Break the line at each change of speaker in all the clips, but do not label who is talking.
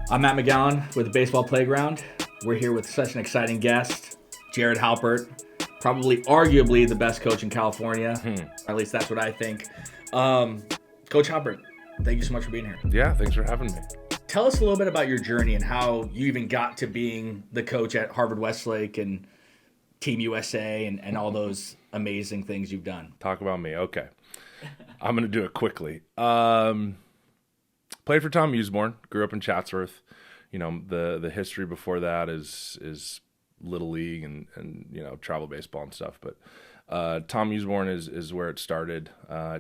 I'm Matt McGowan with the Baseball Playground. We're here with such an exciting guest, Jared Halpert, probably arguably the best coach in California. At least that's what I think. Coach Halpert, thank you so much for being here.
Yeah, thanks for having me.
Tell us a little bit about your journey and how you even got to being the coach at Harvard Westlake and Team USA and all those amazing things you've done.
Talk about me. Okay. I'm going to do it quickly. Played for Tom Usborne, grew up in Chatsworth. You know, the history before that is Little League and you know, travel baseball and stuff. But Tom Usborne is where it started,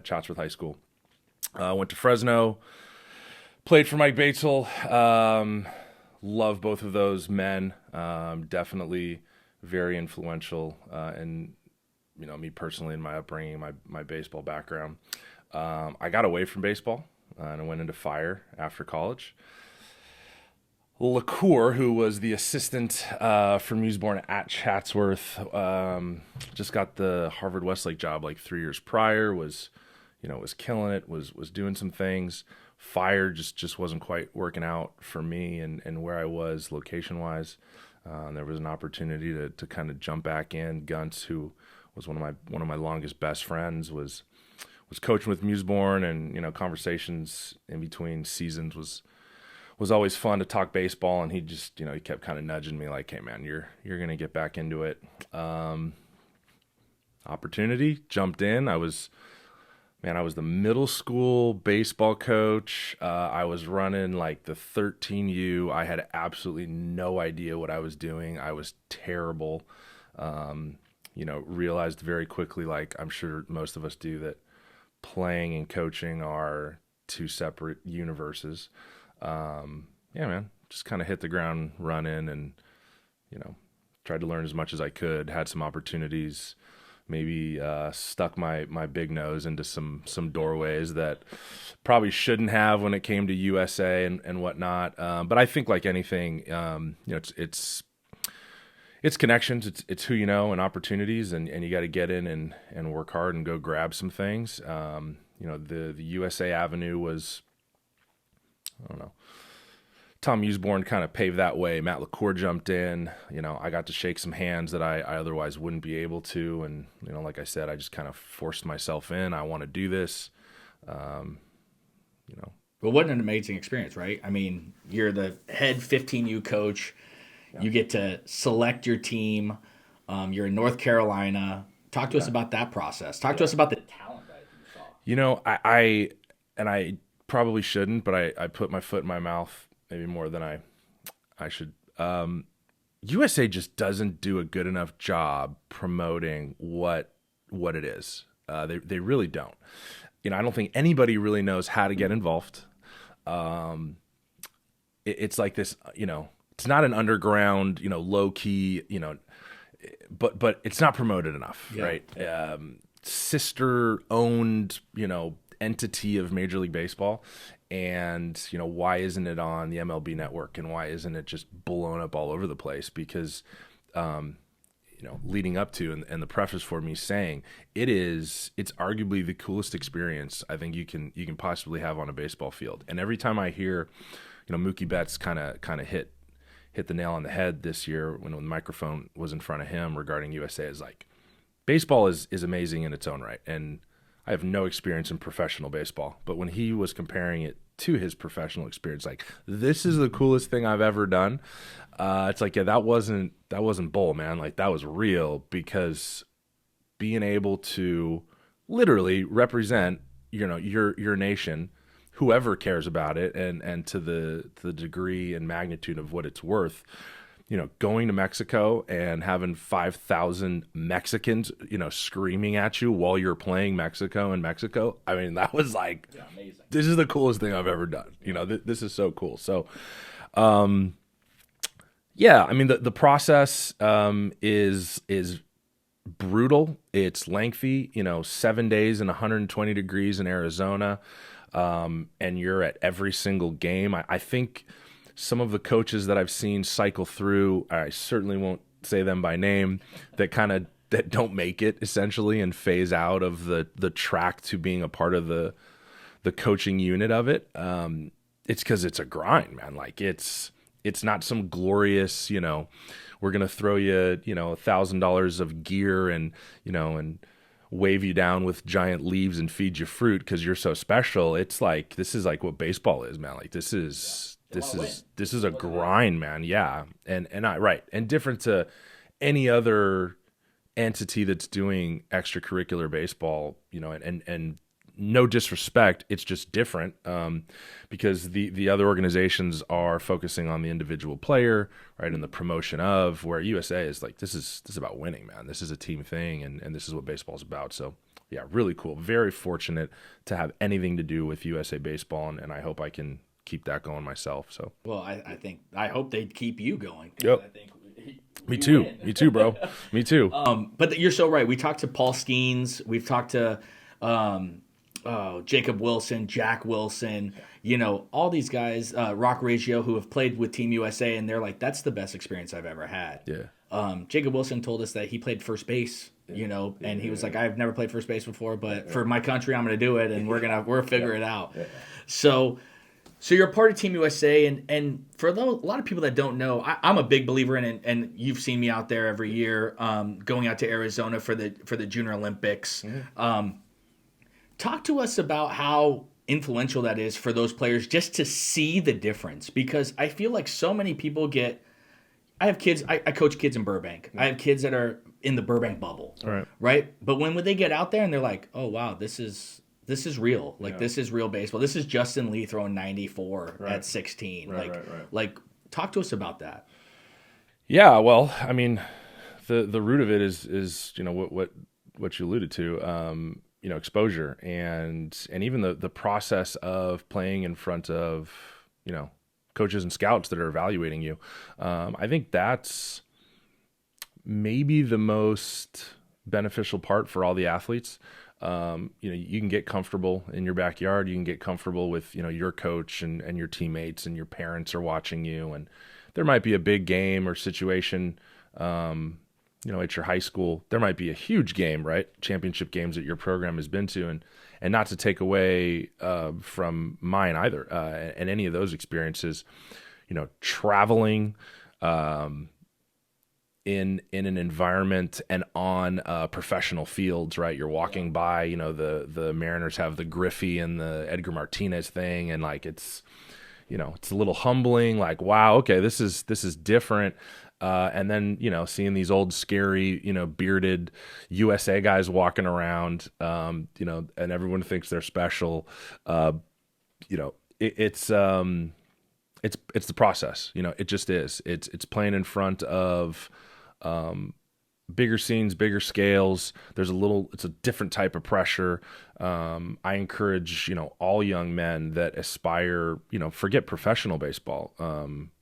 Chatsworth High School. Went to Fresno, played for Mike Batesel. Love both of those men. Definitely very influential in, you know, me personally in my upbringing, my baseball background. I got away from baseball and I went into fire after college. LaCour, who was the assistant from Usborne at Chatsworth, just got the Harvard Westlake job like 3 years prior, was killing it, was doing some things. Fire just wasn't quite working out for me and where I was location-wise. There was an opportunity to kind of jump back in. Gunts, who was one of my longest best friends, was coaching with Usborne, and you know, conversations in between seasons was always fun to talk baseball. And he just, you know, he kept kind of nudging me like, hey man, you're gonna get back into it. Opportunity, jumped in. I was the middle school baseball coach. I was running like the 13U. I had absolutely no idea what I was doing. I was terrible. You know, realized very quickly, like I'm sure most of us do, that playing and coaching are two separate universes. Yeah, man, just kind of hit the ground running and, you know, tried to learn as much as I could, had some opportunities, maybe stuck my big nose into some doorways that probably shouldn't have when it came to USA and whatnot. But I think like anything, you know, it's connections, it's who you know and opportunities, and you got to get in and work hard and go grab some things. You know, the USA Avenue was, I don't know, Tom Usborne kind of paved that way. Matt LaCour jumped in. You know, I got to shake some hands that I otherwise wouldn't be able to. And, you know, like I said, I just kind of forced myself in. I want to do this. You know.
Well, what an amazing experience, right? I mean, you're the head 15U coach. Yeah. You get to select your team. You're in North Carolina. Talk to us about that process. Talk to us about the talent that you saw.
You know, I probably shouldn't, but I put my foot in my mouth maybe more than I should. USA just doesn't do a good enough job promoting what it is. They really don't. You know, I don't think anybody really knows how to get involved. It's like this, you know, it's not an underground, you know, low key, you know, but it's not promoted enough, yeah. Right? Sister owned, you know, entity of Major League Baseball. And, you know, why isn't it on the MLB network, and why isn't it just blown up all over the place? Because, you know, leading up to and the preface for me saying it's arguably the coolest experience I think you can possibly have on a baseball field. And every time I hear, you know, Mookie Betts kind of hit the nail on the head this year when the microphone was in front of him regarding USA, is like, baseball is amazing in its own right. And I have no experience in professional baseball, but when he was comparing it to his professional experience, like, this is the coolest thing I've ever done. It's like, yeah, that wasn't bull, man. Like, that was real, because being able to literally represent, you know, your nation, whoever cares about it, and to the degree and magnitude of what it's worth. You know, going to Mexico and having 5,000 Mexicans, you know, screaming at you while you're playing Mexico in Mexico. I mean, that was like, yeah, amazing. This is the coolest thing I've ever done. You know, this is so cool. So, yeah, I mean, the process is brutal. It's lengthy. You know, 7 days and 120 degrees in Arizona, and you're at every single game. I think some of the coaches that I've seen cycle through, I certainly won't say them by name, that don't make it essentially and phase out of the track to being a part of the coaching unit of it. it's because it's a grind, man. Like it's not some glorious, we're going to throw you, $1,000 of gear and, and wave you down with giant leaves and feed you fruit because you're so special. It's like, this is like what baseball is, man. Like this is a grind, man. Yeah. And different to any other entity that's doing extracurricular baseball, and no disrespect, it's just different, because the other organizations are focusing on the individual player, right, and the promotion of, where USA is like, this is about winning, man. This is a team thing, and this is what baseball is about. So yeah, really cool. Very fortunate to have anything to do with USA Baseball, and I hope I can keep that going myself. So
well, I hope they keep you going.
Yep.
I think
me too, bro. Me too.
But you're so right. We talked to Paul Skeens. We've talked to Jacob Wilson, Jack Wilson, all these guys, Rock Reggio, who have played with Team USA, and they're like, that's the best experience I've ever had.
Yeah.
Jacob Wilson told us that he played first base, and he was like, I've never played first base before, but for my country, I'm going to do it, and we're figure it out. Yeah. So you're a part of Team USA, and for a lot of people that don't know, I'm a big believer in it, and you've seen me out there every year, going out to Arizona for the Junior Olympics. Mm-hmm. Talk to us about how influential that is for those players, just to see the difference, because I feel like so many people I have kids, I coach kids in Burbank. Mm-hmm. I have kids that are in the Burbank bubble, right? But when they get out there and they're like, oh, wow, this is real. Like, this is real baseball. This is Justin Lee throwing 94 at 16. Right. Like, talk to us about that.
Yeah, well, I mean, the root of it is what you alluded to, exposure and even the process of playing in front of, coaches and scouts that are evaluating you. I think that's maybe the most beneficial part for all the athletes. You can get comfortable in your backyard. You can get comfortable with, your coach and your teammates, and your parents are watching you. And there might be a big game or situation, at your high school. There might be a huge game, right? Championship games that your program has been to. And not to take away from mine either, and any of those experiences, traveling, in an environment and on professional fields, right? You're walking by, the Mariners have the Griffey and the Edgar Martinez thing, and like it's a little humbling. Like, wow, okay, this is different. And then seeing these old scary bearded USA guys walking around, and everyone thinks they're special. It's the process. It just is. It's playing in front of bigger scenes, bigger scales. It's a different type of pressure. I encourage, all young men that aspire, forget professional baseball,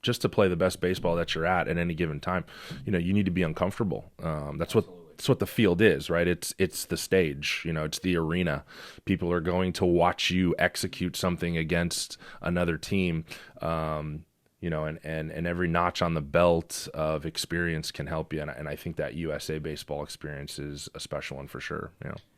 just to play the best baseball that you're at any given time. You need to be uncomfortable. That's what the field is, right? It's the stage, it's the arena. People are going to watch you execute something against another team. And every notch on the belt of experience can help you. And I think that USA baseball experience is a special one for sure.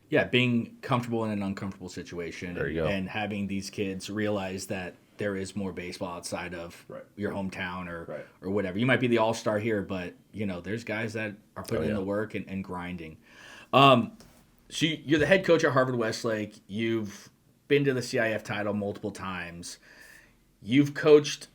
Yeah, being comfortable in an uncomfortable situation.
There you go.
And having these kids realize that there is more baseball outside of your hometown or whatever. You might be the all-star here, but, there's guys that are putting in the work and grinding. So you're the head coach at Harvard Westlake. You've been to the CIF title multiple times. You've coached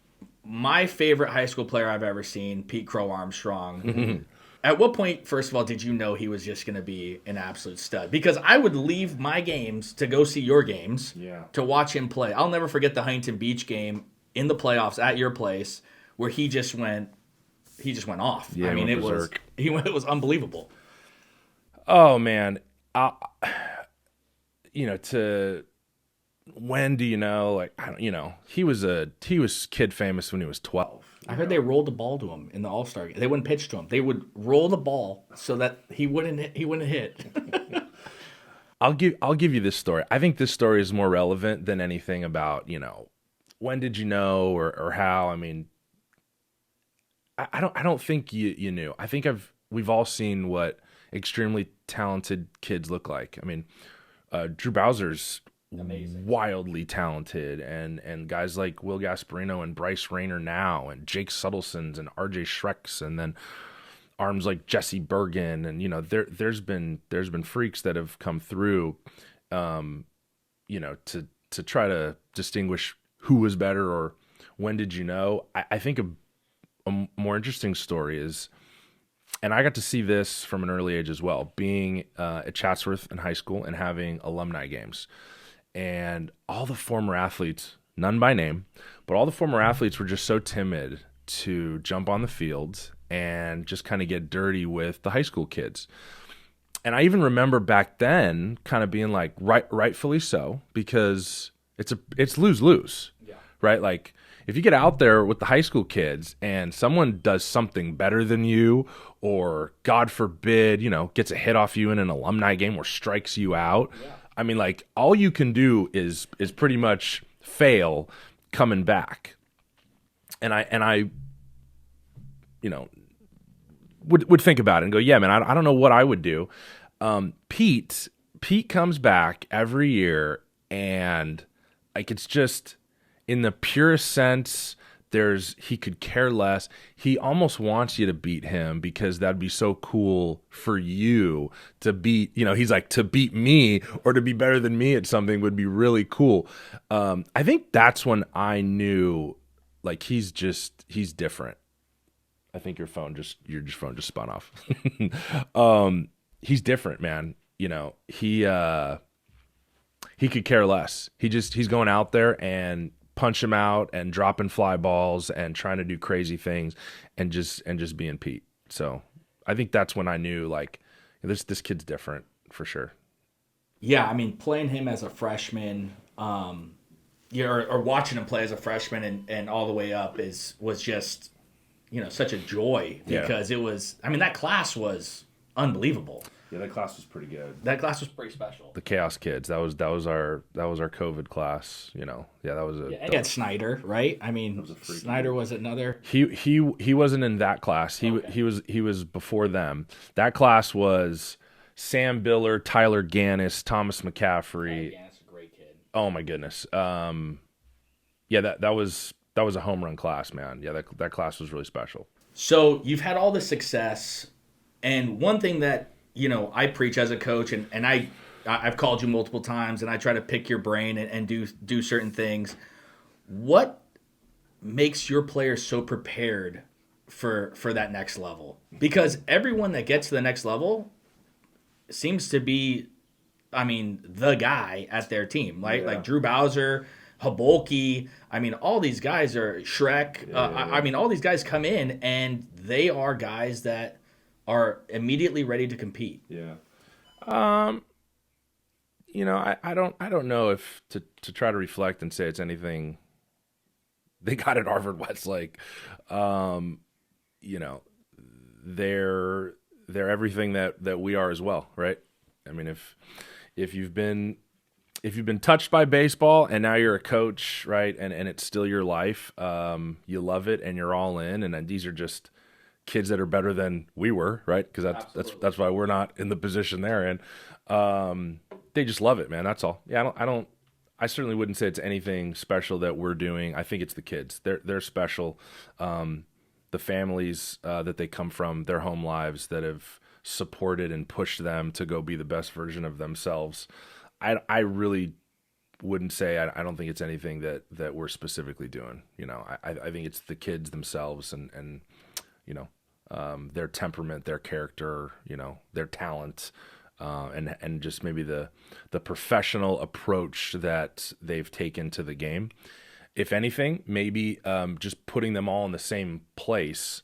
my favorite high school player I've ever seen, Pete Crow Armstrong. Mm-hmm. At what point, first of all, did you know he was just going to be an absolute stud? Because I would leave my games to go see your games to watch him play. I'll never forget the Huntington Beach game in the playoffs at your place where he just went off.
Yeah, it
was unbelievable.
Oh man, when do you know? Like, I don't, he was kid famous when he was 12.
I heard they rolled the ball to him in the All-Star game. They wouldn't pitch to him. They would roll the ball so that he wouldn't hit.
I'll give you this story. I think this story is more relevant than anything about, when did you know or how. I mean, I don't think you knew. I think we've all seen what extremely talented kids look like. I mean, Drew Bowser's
Amazing.
wildly talented, and guys like Will Gasparino and Bryce Rayner now, and Jake Suttlesons and RJ Schrecks, and then arms like Jesse Bergen, and there's been freaks that have come through, to try to distinguish who was better or when did you know. I think a more interesting story is, and I got to see this from an early age as well, being at Chatsworth in high school and having alumni games. And all the former athletes, none by name, but all the former athletes were just so timid to jump on the field and just kind of get dirty with the high school kids. And I even remember back then kind of being like, rightfully so, because it's lose-lose, right? Like, if you get out there with the high school kids and someone does something better than you, or God forbid, gets a hit off you in an alumni game or strikes you out, I mean, like, all you can do is pretty much fail coming back. And I would think about it and go, yeah, man, I don't know what I would do. Pete comes back every year, and like, it's just, in the purest sense, he could care less. He almost wants you to beat him because that'd be so cool for you to beat, he's like, to beat me or to be better than me at something would be really cool. I think that's when I knew, like, he's different. I think your phone just spun off. He's different, man. He could care less. He's going out there and punch him out and dropping fly balls and trying to do crazy things and just being Pete. So I think that's when I knew, like, this kid's different for sure.
Yeah, I mean, playing him as a freshman, or watching him play as a freshman and all the way up was just, such a joy, because it was, I mean, that class was unbelievable.
Yeah, that class was pretty good.
That class was pretty special.
The Chaos Kids. That was our COVID class. Yeah, that was a.
Yeah, and Snyder, right? I mean, Snyder was another.
He wasn't in that class. He was before them. That class was Sam Biller, Tyler Gannis, Thomas McCaffrey.
Gannis, a great kid.
Oh my goodness. Yeah, that was a home run class, man. Yeah, that class was really special.
So you've had all the success, and one thing that I preach as a coach, and I've called you multiple times, and I try to pick your brain and do certain things. What makes your players so prepared for that next level? Because everyone that gets to the next level seems to be, I mean, the guy at their team, right? Yeah. Like Drew Bowser, Habolki. I mean, all these guys are Shrek. I mean, all these guys come in, and they are guys that are immediately ready to compete.
Yeah. I don't know if to try to reflect and say it's anything they got at Harvard Westlake. They're everything that we are as well, right? I mean, if you've been touched by baseball and now you're a coach, right, and it's still your life, you love it and you're all in, and these are just kids that are better than we were, right? Because that's why we're not in the position they're in. They just love it, man. That's all. Yeah, I certainly wouldn't say it's anything special that we're doing. I think it's the kids. They're special. The families that they come from, their home lives that have supported and pushed them to go be the best version of themselves. I really wouldn't say I don't think it's anything that we're specifically doing. I think it's the kids themselves and their temperament, their character, their talent, and just maybe the professional approach that they've taken to the game. If anything, maybe just putting them all in the same place,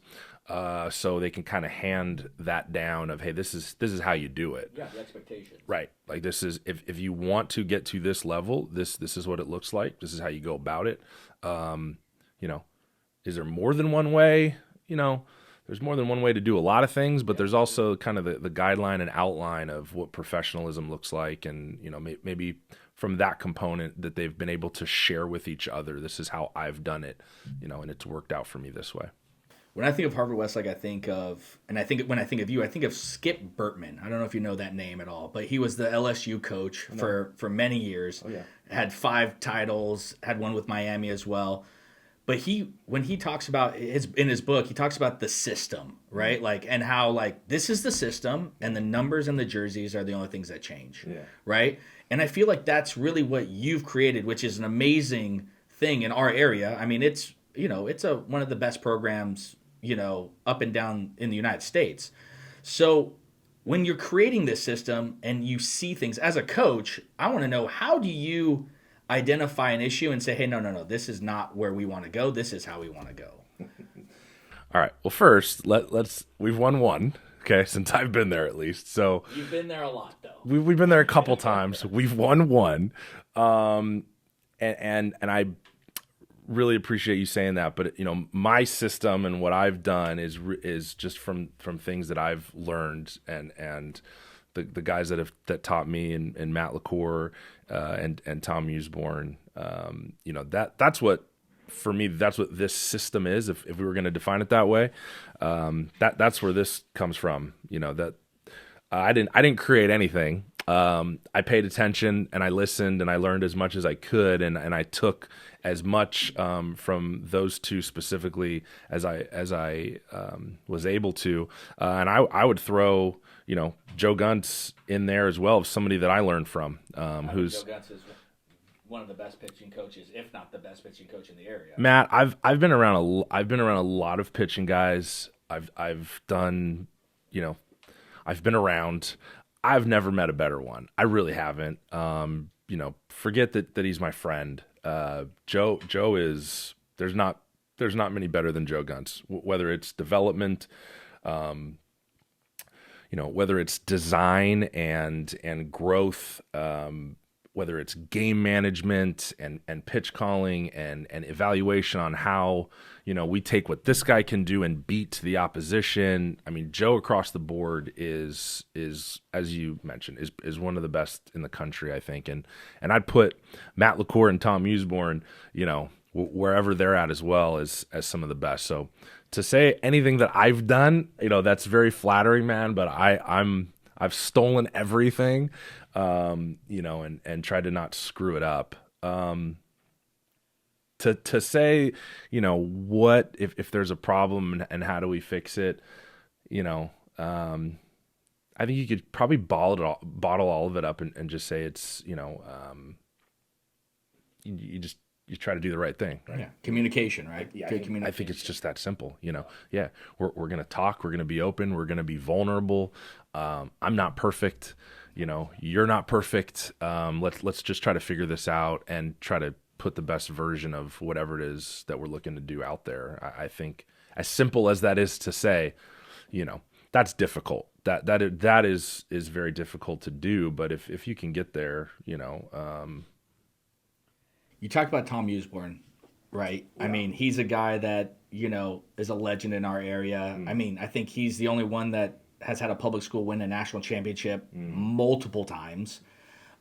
so they can kind of hand that down of, hey, this is how you do it.
Yeah, the expectations.
Right. Like, this is if you want to get to this level, this is what it looks like. This is how you go about it. Is there more than one way? There's more than one way to do a lot of things, but there's also kind of the guideline and outline of what professionalism looks like, and maybe from that component that they've been able to share with each other. This is how I've done it, and it's worked out for me this way.
When I think of Harvard Westlake, when I think of you, I think of Skip Bertman. I don't know if you know that name at all, but he was the LSU coach for many years.
Oh, yeah.
Had 5 titles, had one with Miami as well. But when he talks about in his book, he talks about the system, right? Like, and how like this is the system, and the numbers and the jerseys are the only things that change, right? And I feel like that's really what you've created, which is an amazing thing in our area. I mean, it's one of the best programs, up and down in the United States. So when you're creating this system and you see things as a coach, I want to know, how do you identify an issue and say, hey, no, this is not where we want to go. This is how we want to go.
All right. Well, first, we've won one. Okay, since I've been there at least. So
you've been there a lot, though.
We've been there a couple times. We've won one, and I really appreciate you saying that. But my system and what I've done is just from things that I've learned, and the guys that taught me, and Matt LaCour and Tom Usborne. That's what. For me, that's what this system is. If we were going to define it that way, that's where this comes from. That I didn't create anything. I paid attention and I listened and I learned as much as I could, and I took as much from those two specifically as I was able to, and I would throw Joe Guntz in there as well, as somebody that I learned from. Who's
Joe Guntz is one of the best pitching coaches, if not the best pitching coach in the area.
Matt, I've been around a lot of pitching guys. I've done, I've been around. I've never met a better one. I really haven't. Forget that he's my friend. Joe is there's not many better than Joe Guntz. Whether it's development, whether it's design and growth. Whether it's game management and pitch calling and evaluation on how, we take what this guy can do and beat the opposition. I mean, Joe across the board is as you mentioned, is one of the best in the country, I think. And I'd put Matt LaCour and Tom Usborne, wherever they're at as well as some of the best. So to say anything that I've done, that's very flattering, man, but I've stolen everything. And try to not screw it up. To say, what if there's a problem and how do we fix it? I think you could probably bottle all of it up and just say it's, you try to do the right thing. Right?
Yeah, communication, right?
Yeah, I think it's just that simple. Yeah, we're gonna talk, we're gonna be open, we're gonna be vulnerable. I'm not perfect. You're not perfect. Let's just try to figure this out and try to put the best version of whatever it is that we're looking to do out there. I think, as simple as that is to say, that's difficult. That is very difficult to do. But if you can get there, You
talked about Tom Usborne, right? Yeah. I mean, he's a guy that, is a legend in our area. I mean, I think he's the only one that has had a public school win a national championship multiple times.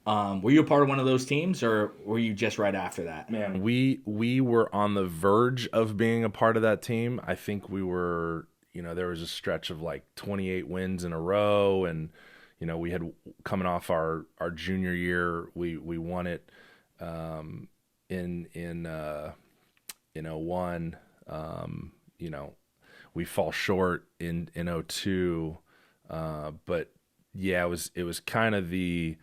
Were you a part of one of those teams, or were you just right after that?
Man, we were on the verge of being a part of that team. I think we were, there was a stretch of like 28 wins in a row, and we had, coming off our junior year, we won it in 01. We fall short in 02. But yeah, it was kind of the,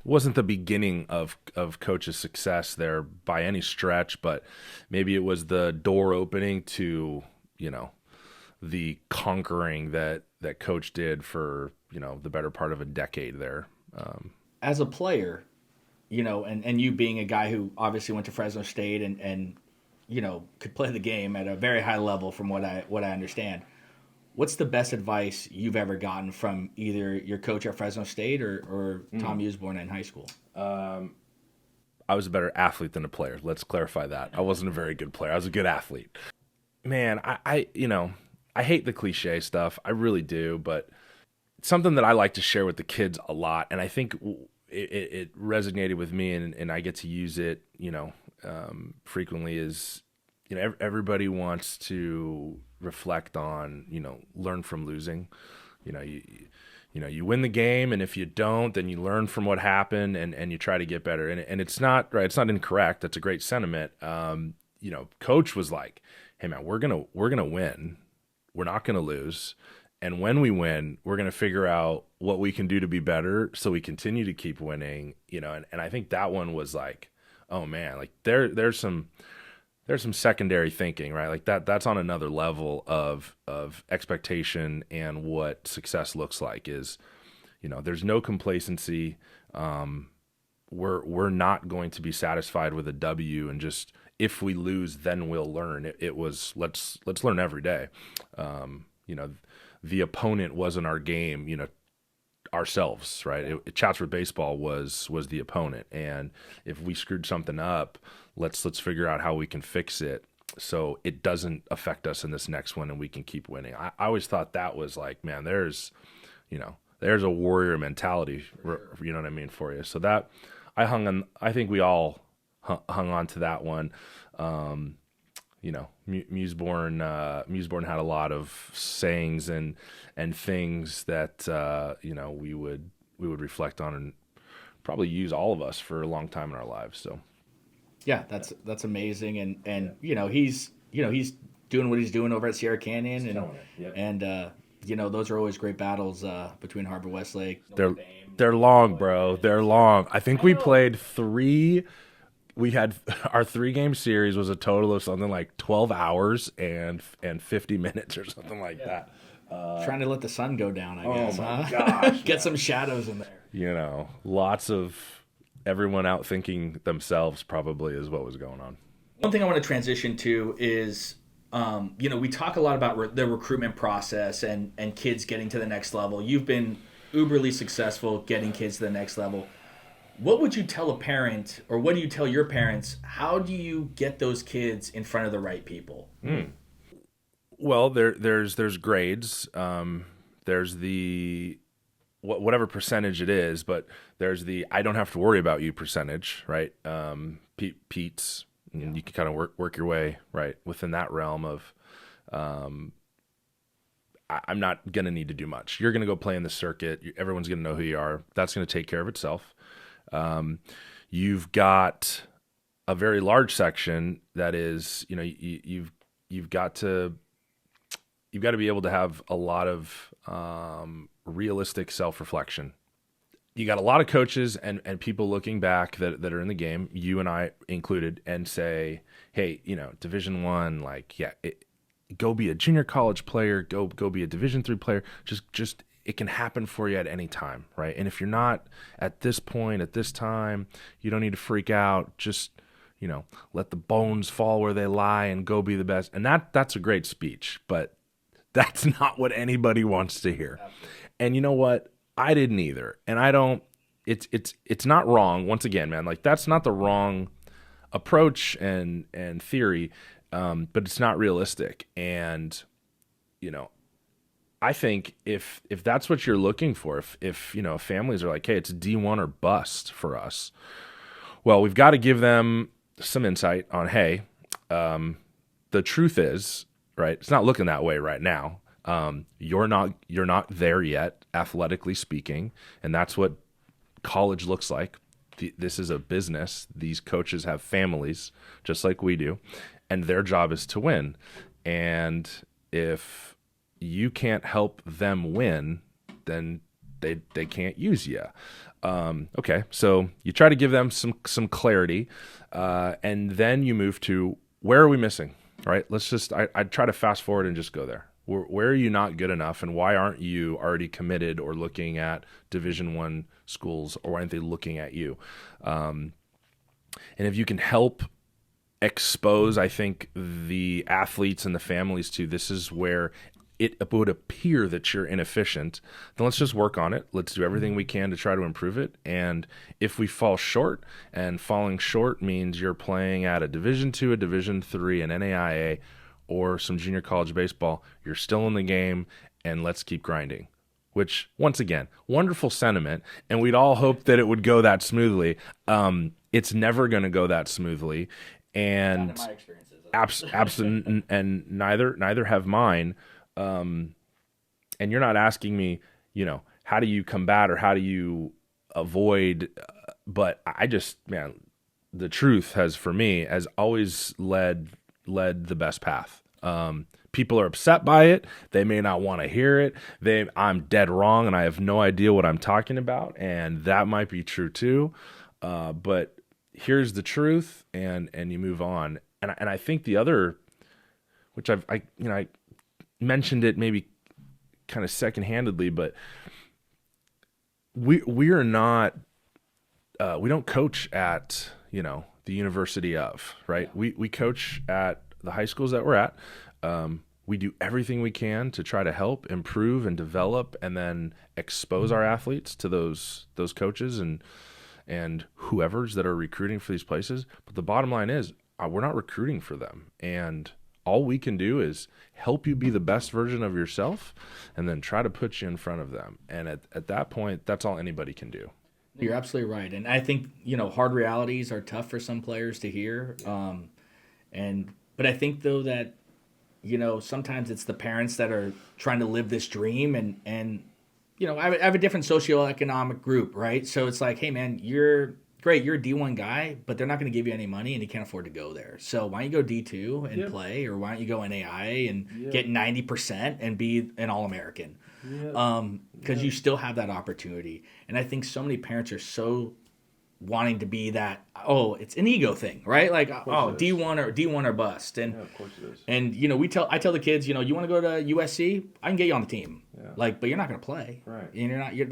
wasn't the beginning of Coach's success there by any stretch, but maybe it was the door opening to, the conquering that Coach did for, the better part of a decade there.
As a player, and you being a guy who obviously went to Fresno State and could play the game at a very high level from what I understand. What's the best advice you've ever gotten from either your coach at Fresno State or Tom Usborne in hate school?
I was a better athlete than a player. Let's clarify that. I wasn't a very good player. I was a good athlete. Man, I hate the cliche stuff. I really do, but it's something that I like to share with the kids a lot, and I think it resonated with me, and I get to use it, frequently. Is everybody wants to reflect on, learn from losing. You win the game, and if you don't, then you learn from what happened and you try to get better. And it's not right. It's not incorrect. That's a great sentiment. Coach was like, "Hey man, we're gonna win. We're not gonna lose. And when we win, we're gonna figure out what we can do to be better, so we continue to keep winning." And I think that one was like, oh man, like there's some secondary thinking, right? Like that's on another level of expectation, and what success looks like is, there's no complacency. We're not going to be satisfied with a W and just, if we lose, then we'll learn. It was let's learn every day. The opponent wasn't our game, ourselves, right? Chatsworth baseball was the opponent, and if we screwed something up, let's figure out how we can fix it so it doesn't affect us in this next one, and we can keep winning. I always thought that was like, man, there's a warrior mentality, you know what I mean, for you. So that I think we all hung on to that one. Museborn had a lot of sayings and things that we would reflect on and probably use, all of us, for a long time in our lives. So
yeah, that's amazing, and he's doing what he's doing over at Sierra Canyon, and those are always great battles between Harvard Westlake.
They're long, bro. They're long. I think we played 3. We had our 3-game series was a total of something like 12 hours and 50 minutes or something like that.
Trying to let the sun go down, I guess.
Oh my gosh.
Get some shadows in there.
Lots of everyone out thinking themselves probably is what was going on.
One thing I want to transition to is, we talk a lot about the recruitment process and kids getting to the next level. You've been uberly successful getting kids to the next level. What would you tell a parent, or what do you tell your parents? How do you get those kids in front of the right people?
Well, there's grades. There's the whatever percentage it is, but there's the I don't have to worry about you percentage, right? Pete's, and you can kind of work your way right within that realm of. I'm not going to need to do much. You're going to go play in the circuit. Everyone's going to know who you are. That's going to take care of itself. You've got a very large section that is, you've got to be able to have a lot of realistic self-reflection. You got a lot of coaches and people looking back that are in the game, you and I included, and say, hey, Division I, go be a junior college player, go be a Division III player. Just it can happen for you at any time, right? And if you're not at this point, at this time, you don't need to freak out. Just, let the bones fall where they lie and go be the best. And that's a great speech, but that's not what anybody wants to hear. And you know what? I didn't either. And I don't, it's not wrong. Once again, man, like that's not the wrong approach and theory. But it's not realistic. And, I think if that's what you're looking for, if families are like, hey, it's D1 or bust for us, well, we've got to give them some insight on, hey, the truth is, right, it's not looking that way right now. You're not there yet, athletically speaking, and that's what college looks like. This is a business. These coaches have families, just like we do, and their job is to win. And if you can't help them win, then they can't use you. Okay, so you try to give them some clarity, and then you move to, where are we missing? Right? I try to fast forward and just go there. Where are you not good enough, and why aren't you already committed or looking at Division I schools, or why aren't they looking at you? And if you can help expose, I think, the athletes and the families to, this is where it would appear that you're inefficient, then let's just work on it. Let's do everything we can to try to improve it. And if we fall short, and falling short means you're playing at a Division II, a Division III, an NAIA, or some junior college baseball, you're still in the game, and let's keep grinding. Which, once again, wonderful sentiment, and we'd all hope that it would go that smoothly. It's never going to go that smoothly. And
not in my experiences,
absent, and neither have mine. And you're not asking me, how do you combat or how do you avoid? But I just, man, the truth for me, has always led the best path. People are upset by it. They may not want to hear it. I'm dead wrong, and I have no idea what I'm talking about, and that might be true too. But here's the truth, and you move on. And I think the other, which I mentioned it maybe kind of secondhandedly, but we are not, we don't coach at the university of, right? We coach at the high schools that we're at. We do everything we can to try to help improve and develop, and then expose our athletes to those coaches and whoever's that are recruiting for these places. But the bottom line is, we're not recruiting for them, and all we can do is help you be the best version of yourself, and then try to put you in front of them. And at that point, that's all anybody can do.
You're absolutely right. And I think, hard realities are tough for some players to hear. But I think, though, that, sometimes it's the parents that are trying to live this dream. And I have a different socioeconomic group, right? So it's like, hey, man, you're great. You're a D1 guy, but they're not going to give you any money, and you can't afford to go there. So why don't you go D2 and play, or why don't you go NAI and get 90% and be an All-American? Because you still have that opportunity. And I think so many parents are so wanting to be that, it's an ego thing, right? Like, D1 or bust. And
of course it is.
And I tell the kids, you want to go to USC, I can get you on the team. Yeah. But you're not going to play.
Right.
And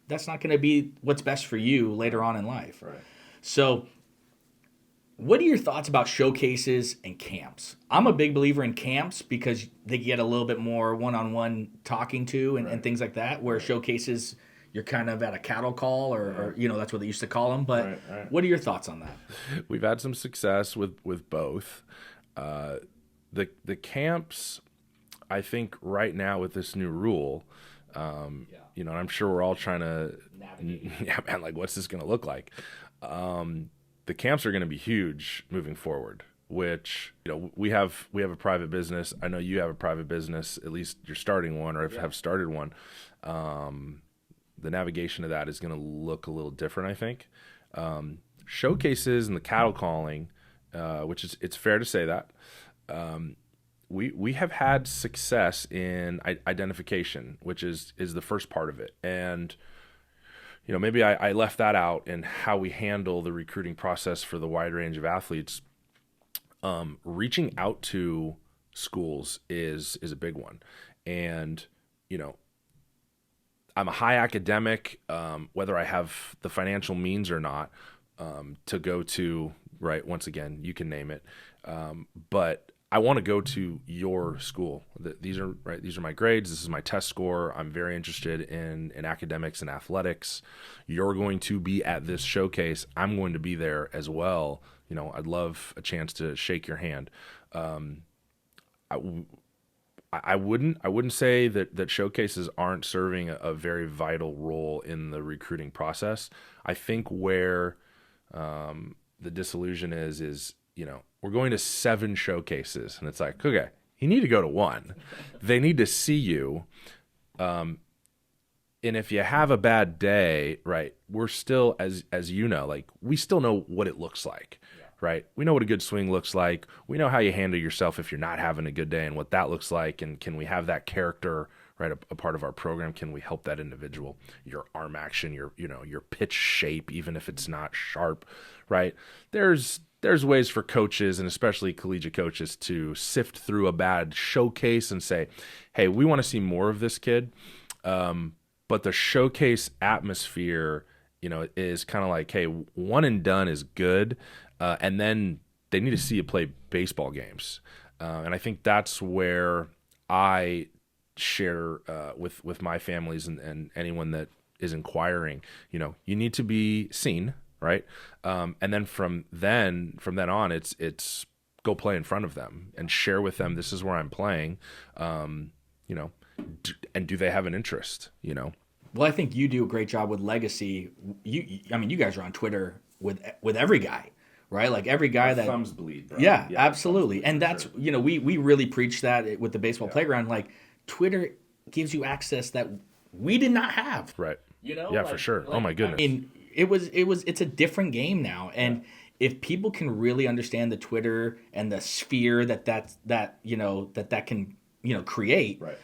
that's not going to be what's best for you later on in life.
Right.
So what are your thoughts about showcases and camps? I'm a big believer in camps because they get a little bit more one-on-one talking to and things like that, where showcases, you're kind of at a cattle call or that's what they used to call them. But what are your thoughts on that?
We've had some success with both. The camps, I think right now with this new rule, and I'm sure we're all trying to navigate. Yeah, man, like, what's this going to look like? The camps are going to be huge moving forward, which, we have a private business. I know you have a private business, at least you're starting one, or have started one. The navigation of that is going to look a little different, I think. Showcases and the cattle calling, which it's fair to say that, we have had success in identification, which is the first part of it. And, maybe I left that out in how we handle the recruiting process for the wide range of athletes. Reaching out to schools is a big one. And, I'm a high academic, whether I have the financial means or not, to go to, right, once again, you can name it. But I want to go to your school. These are my grades. This is my test score. I'm very interested in academics and athletics. You're going to be at this showcase. I'm going to be there as well. I'd love a chance to shake your hand. I wouldn't say that showcases aren't serving a very vital role in the recruiting process. I think where the disillusion is we're going to 7 showcases, and it's like, okay, you need to go to 1. They need to see you. And if you have a bad day, right, we're still, as like, we still know what it looks like. Right? We know what a good swing looks like. We know how you handle yourself if you're not having a good day and what that looks like. And can we have that character, right, a part of our program? Can we help that individual? Your arm action, your pitch shape, even if it's not sharp, right? There's ways for coaches, and especially collegiate coaches, to sift through a bad showcase and say, hey, we want to see more of this kid. But the showcase atmosphere, is kind of like, hey, one and done is good. And then they need to see you play baseball games. And I think that's where I share with my families and anyone that is inquiring, you need to be seen, right? And then from then on, it's go play in front of them and share with them, this is where I'm playing, and do they have an interest,
Well, I think you do a great job with legacy. You guys are on Twitter with every guy, right? Like every guy that
thumbs bleed, bro.
Yeah, absolutely. And that's
sure.
we really preach that with the baseball playground. Like Twitter gives you access that we did not have.
Right.
Yeah,
like, for sure. Oh my goodness.
I mean, it's a different game now, and if people can really understand the Twitter and the sphere that can create,
right.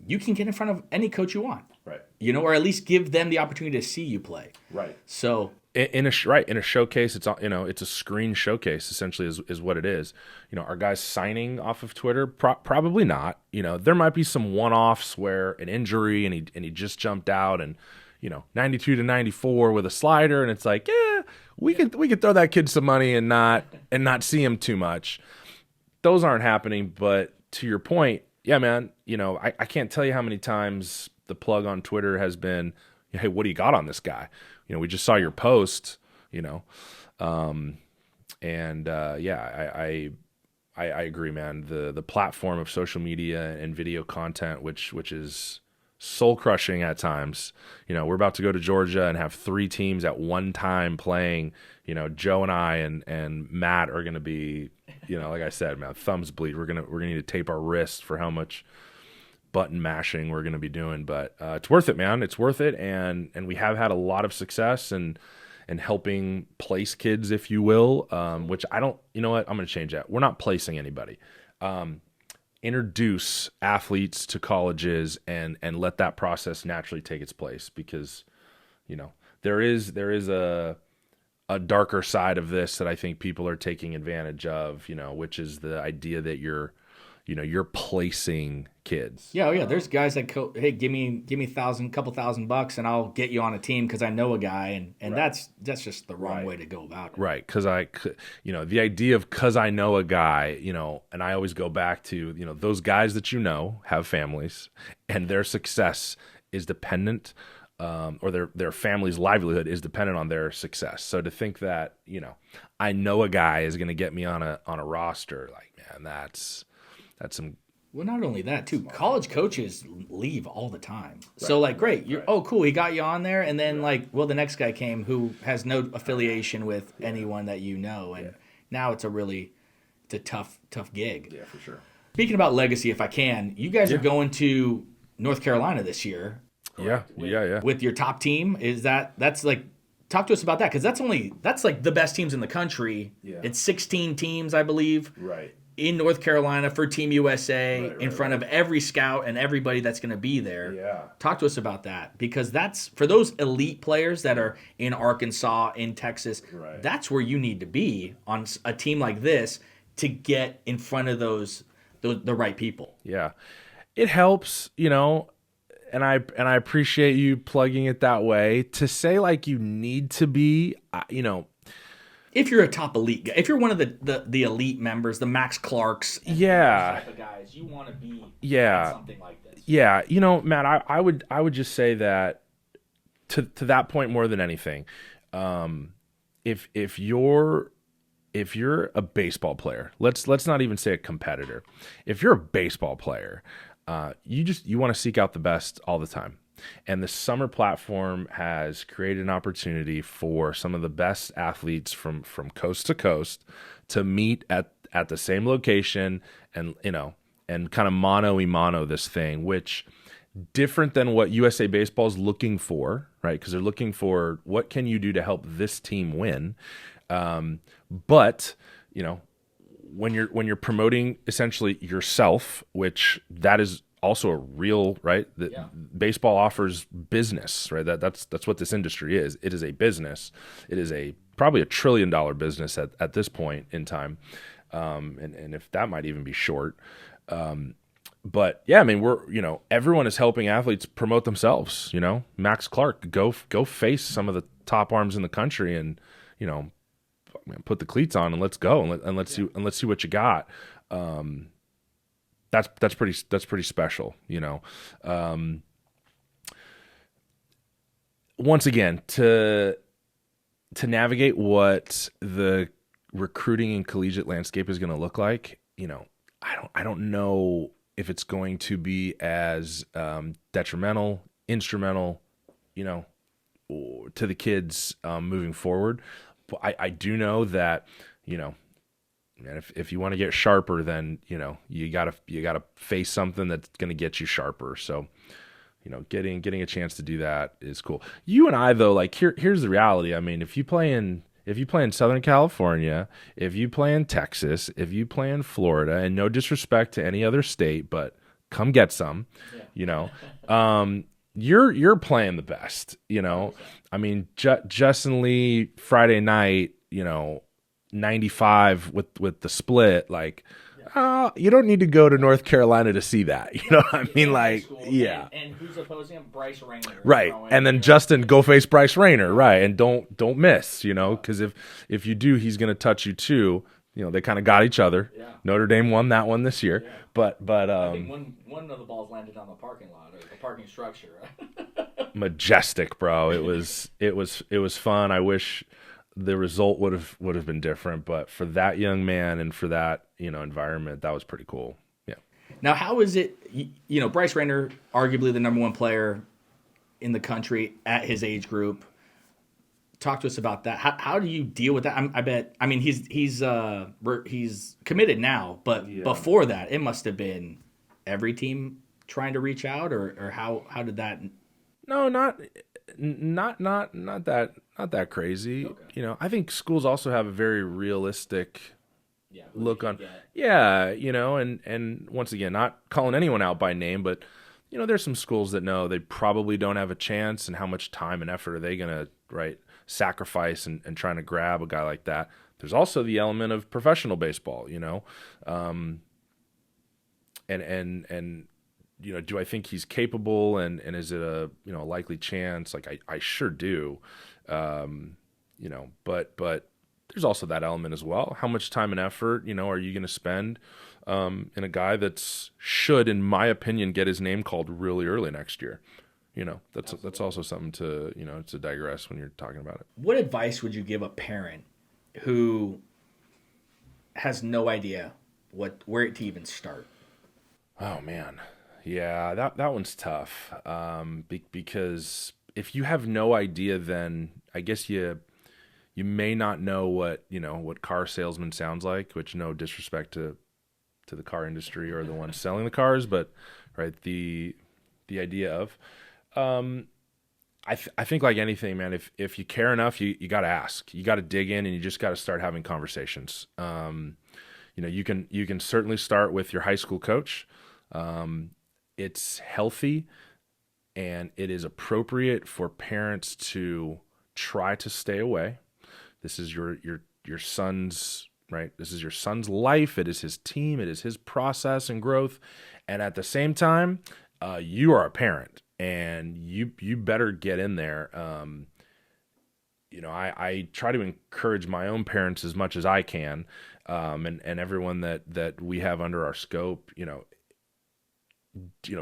You can get in front of any coach you want,
right.
Or at least give them the opportunity to see you play,
right.
So
in a showcase, it's a screen showcase essentially is what it is. Are guys signing off of Twitter? Probably not. There might be some one-offs where an injury and he just jumped out and 92 to 94 with a slider, and it's like, we could throw that kid some money and not see him too much. Those aren't happening. But to your point, yeah, man, I can't tell you how many times the plug on Twitter has been, hey, what do you got on this guy? We just saw your post, I agree, man. The platform of social media and video content, which is soul crushing at times. We're about to go to Georgia and have 3 teams at one time playing. Joe and I and Matt are going to be, like I said, man, thumbs bleed. We're gonna need to tape our wrists for how much button mashing we're going to be doing, but it's worth it, man. It's worth it, and we have had a lot of success and helping place kids, if you will, which I don't, I'm going to change that. We're not placing anybody. Introduce athletes to colleges and let that process naturally take its place, because there is a darker side of this that I think people are taking advantage of, which is the idea that you're placing kids.
Yeah, there's guys that hey, give me couple $1,000 and I'll get you on a team because I know a guy, and that's just the wrong way to go about it.
Right, because the idea of because I know a guy, and I always go back to those guys that have families, and their success is dependent, or their family's livelihood is dependent on their success. So to think that I know a guy is going to get me on a roster, like, man, that's some.
Well, not only that, too. College coaches leave all the time. Right. So, like, great. Oh, cool. He got you on there. And then, the next guy came who has no affiliation with anyone that you know. And now it's a tough gig.
Yeah, for sure.
Speaking about legacy, if I can, you guys are going to North Carolina this year.
Yeah.
With your top team. Talk to us about that. Because that's like the best teams in the country. Yeah. It's 16 teams, I believe.
Right.
In North Carolina for Team USA, in front of every scout and everybody that's going to be there.
Yeah.
Talk to us about that, because that's for those elite players that are in Arkansas, in Texas.
Right.
That's where you need to be on a team like this to get in front of the right people.
Yeah, it helps, and I appreciate you plugging it that way. To say like you need to be,
If you're a top elite guy, if you're one of the elite members, the Max Clarks, type of guys, you want to be something like this.
Yeah, Matt, I would just say that to that point more than anything, if you're a baseball player, let's not even say a competitor. If you're a baseball player, you want to seek out the best all the time. And the summer platform has created an opportunity for some of the best athletes from coast to coast to meet at the same location and kind of mano-a-mano this thing, which different than what USA Baseball is looking for, right? Because they're looking for what can you do to help this team win. But when you're promoting essentially yourself, which that is also a real, right? Baseball offers business, right? That's what this industry is. It is a business. It is probably $1 trillion business at this point in time, and if that might even be short. But yeah, I mean, everyone is helping athletes promote themselves. Max Clark, go face some of the top arms in the country, and put the cleats on and let's go and let's see what you got. That's pretty special, Once again, to navigate what the recruiting and collegiate landscape is going to look like, I don't know if it's going to be as detrimental, instrumental, to the kids moving forward. I do know that, man, if you want to get sharper, then, you gotta face something that's going to get you sharper. So, getting a chance to do that is cool. You and I, though, like here's the reality. I mean, if you play in Southern California, if you play in Texas, if you play in Florida, and no disrespect to any other state, but come get some, you're playing the best, I mean, Justin Lee Friday night, 95 with the split, like, you don't need to go to North Carolina to see that. You know what I mean? Like, yeah.
And who's opposing him? Bryce Rayner.
Right. And then Justin, go face Bryce Rayner. Right. And don't miss, because if you do, he's going to touch you too. They kind of got each other. Yeah. Notre Dame won that one this year. Yeah. But I
think one of the balls landed on the parking lot or the parking structure.
Majestic, bro. It was fun. I wish the result would have been different, but for that young man and for that environment, that was pretty cool. Yeah.
Now, how is it? Bryce Rayner, arguably the number one player in the country at his age group. Talk to us about that. How do you deal with that? I bet. I mean, he's committed now, but before that, it must have been every team trying to reach out, or how did that?
No, not that crazy. Okay. I think schools also have a very realistic look on. Yeah, and once again, not calling anyone out by name, but there's some schools that know they probably don't have a chance, and how much time and effort are they going to sacrifice and trying to grab a guy like that. There's also the element of professional baseball, and do I think he's capable, and is it a likely chance? Like I sure do, but there's also that element as well. How much time and effort are you going to spend in a guy that's should, in my opinion, get his name called really early next year? That's also something to to digress when you're talking about it.
What advice would you give a parent who has no idea where to even start?
Oh man. Yeah, that one's tough. Because if you have no idea, then I guess you may not know what car salesman sounds like, which no disrespect to the car industry or the ones selling the cars, but the idea of I think like anything, man, if you care enough, you got to ask. You got to dig in, and you just got to start having conversations. You can certainly start with your high school coach. It's healthy, and it is appropriate for parents to try to stay away. This is your son's, right? This is your son's life. It is his team. It is his process and growth. And at the same time, you are a parent, and you better get in there. I try to encourage my own parents as much as I can, and everyone that we have under our scope,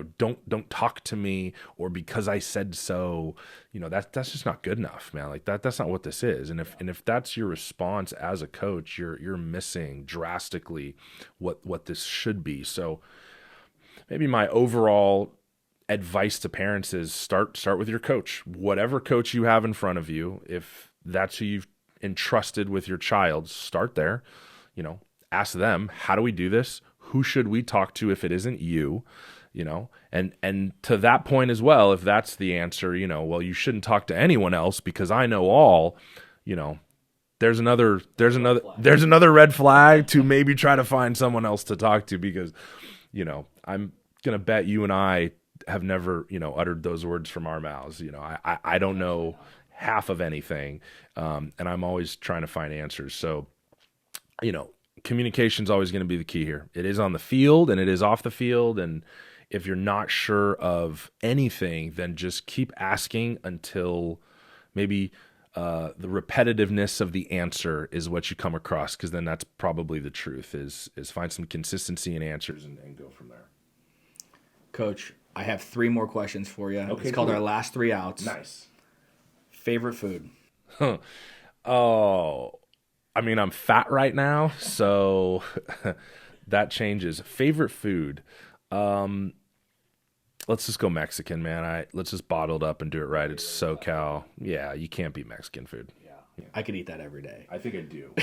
don't talk to me, or because I said so, that's just not good enough, man. Like that's not what this is. And if that's your response as a coach, you're missing drastically what this should be. So maybe my overall advice to parents is start with your coach, whatever coach you have in front of you. If that's who you've entrusted with your child, start there, ask them, how do we do this? Who should we talk to if it isn't you? And to that point as well, if that's the answer, well, you shouldn't talk to anyone else because I know all, there's another red flag to maybe try to find someone else to talk to, because, I'm going to bet you and I have never, uttered those words from our mouths. I don't know half of anything. And I'm always trying to find answers. So, communication is always going to be the key here. It is on the field and it is off the field. And if you're not sure of anything, then just keep asking until maybe the repetitiveness of the answer is what you come across, because then that's probably the truth, is find some consistency in answers and go from there.
Coach, I have 3 more questions for you.
Okay,
it's called our last 3 outs.
Nice.
Favorite food?
Oh, I mean, I'm fat right now, so that changes. Favorite food? Let's just go Mexican, man. Let's just bottle it up and do it right. It's SoCal. Yeah, you can't beat Mexican food.
Yeah, I could eat that every day.
I think I do.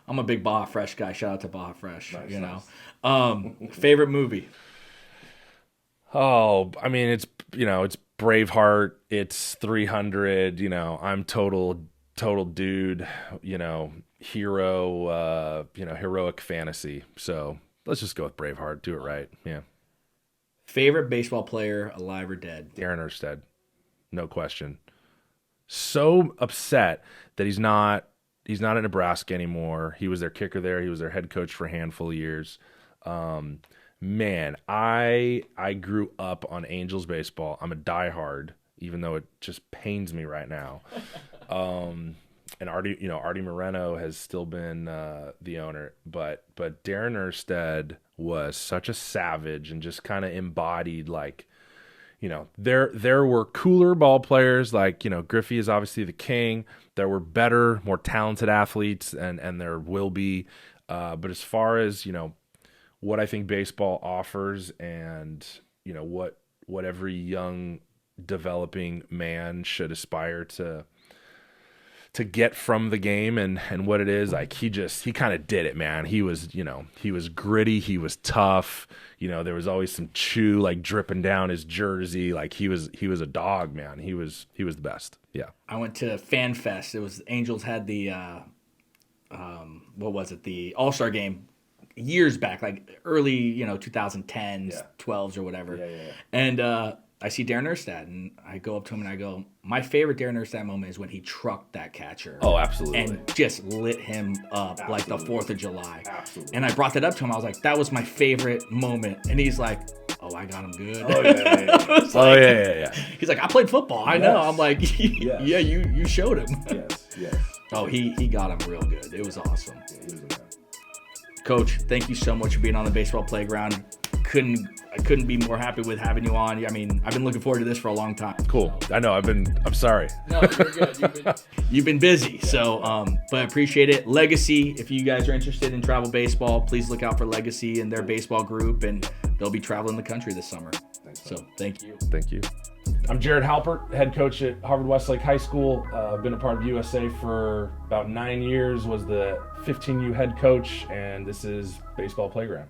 I'm a big Baja Fresh guy. Shout out to Baja Fresh.
Nice.
Favorite movie?
Oh, I mean, it's Braveheart. It's 300. I'm total dude. Hero. Heroic fantasy. So let's just go with Braveheart. Do it right. Yeah.
Favorite baseball player, alive or dead?
Darren Erstad, no question. So upset that he's not at Nebraska anymore. He was their kicker there. He was their head coach for a handful of years. Man, I grew up on Angels baseball. I'm a diehard, even though it just pains me right now. And Artie Moreno has still been the owner, but Darren Erstad was such a savage and just kind of embodied there were cooler ball players like Griffey is obviously the king. There were better, more talented athletes, and there will be. But as far as what I think baseball offers, and what every young developing man should aspire to get from the game and what it is, he kind of did it, man. He was gritty, he was tough. There was always some chew dripping down his jersey. He was a dog, man. He was the best. Yeah.
I went to Fan Fest. It was Angels had the the All-Star game years back, early 2010s, 12s or whatever.
Yeah.
And I see Darren Erstad, and I go up to him and I go, my favorite Darren Erstad moment is when he trucked that catcher.
Oh, absolutely.
And just lit him up like the 4th of July.
Absolutely.
And I brought that up to him. I was like, that was my favorite moment. And he's like, oh, I got him good.
Oh, yeah.
He's like, I played football. I know. I'm like,
Yes.
Yeah, you showed him.
Yes.
Oh, he got him real good. It was awesome.
Yeah, he was the man.
Coach, thank you so much for being on the baseball playground. I couldn't be more happy with having you on. I mean, I've been looking forward to this for a long time.
Cool. I know. I'm sorry.
No, you're good. You've been busy. So, but I appreciate it. Legacy, if you guys are interested in travel baseball, please look out for Legacy and their baseball group, and they'll be traveling the country this summer.
Thanks,
so, thank you.
Thank you. I'm Jared Halpert, head coach at Harvard Westlake High School. I've been a part of USA for about 9 years, was the 15U head coach, and this is Baseball Playground.